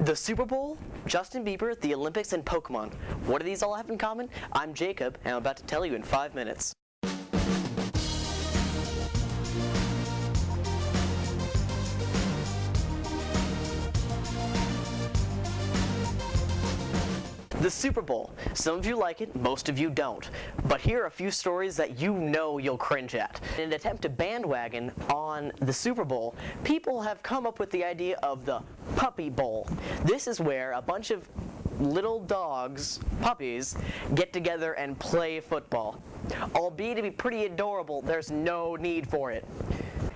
The Super Bowl, Justin Bieber, the Olympics, and Pokemon. What do these all have in common? I'm Jacob, and I'm about to tell you in 5 minutes. The Super Bowl. Some of you like it, most of you don't. But here are a few stories that you know you'll cringe at. In an attempt to bandwagon on the Super Bowl, people have come up with the idea of the Puppy Bowl. This is where a bunch of little dogs, puppies, get together and play football. Albeit to be pretty adorable, there's no need for it.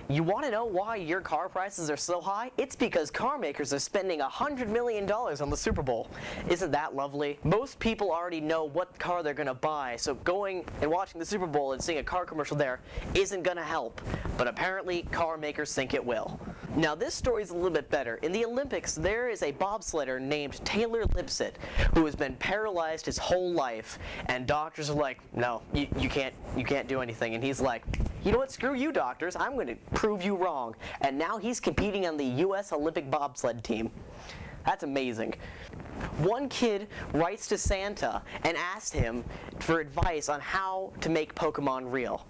You want to know why your car prices are so high? It's because car makers are spending $100 million on the Super Bowl. Isn't that lovely? Most people already know what car they're going to buy, so going and watching the Super Bowl and seeing a car commercial there isn't going to help. But apparently, car makers think it will. Now, this story's a little bit better. In the Olympics, there is a bobsledder named Taylor Lipsett who has been paralyzed his whole life, and doctors are like, no, you can't do anything. And he's like, you know what, screw you doctors, I'm going to prove you wrong. And now he's competing on the U.S. Olympic bobsled team. That's amazing. One kid writes to Santa and asked him for advice on how to make Pokemon real.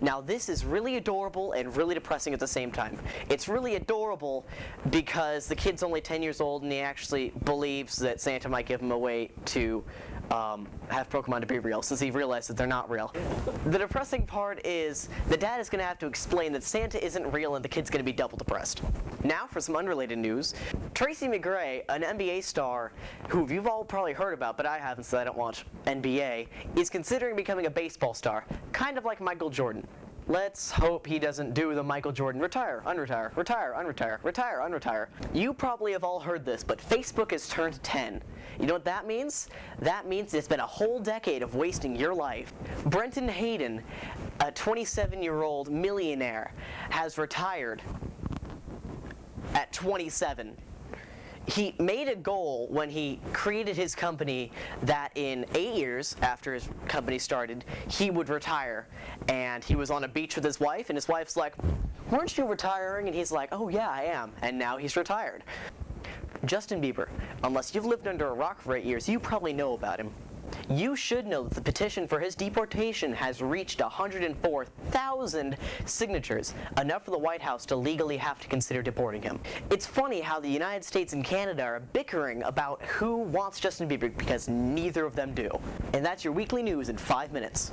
Now this is really adorable and really depressing at the same time. It's really adorable because the kid's only 10 years old and he actually believes that Santa might give him a way to have Pokemon to be real, since he realized that they're not real. The depressing part is the dad is going to have to explain that Santa isn't real and the kid's going to be double depressed. Now for some unrelated news. Tracy McGrady, an NBA star who you've all probably heard about, but I haven't, so I don't watch NBA, is considering becoming a baseball star, kind of like Michael Jordan. Let's hope he doesn't do the Michael Jordan retire, unretire, retire, unretire, retire, unretire. You probably have all heard this, but Facebook has turned 10. You know what that means? That means it's been a whole decade of wasting your life. Brenton Hayden, a 27-year-old millionaire, has retired at 27. He made a goal when he created his company that in 8 years after his company started, he would retire. And he was on a beach with his wife, and his wife's like, weren't you retiring? And he's like, oh yeah, I am. And now he's retired. Justin Bieber. Unless you've lived under a rock for 8 years, you probably know about him. You should know that the petition for his deportation has reached 104,000 signatures, enough for the White House to legally have to consider deporting him. It's funny how the United States and Canada are bickering about who wants Justin Bieber because neither of them do. And that's your weekly news in 5 minutes.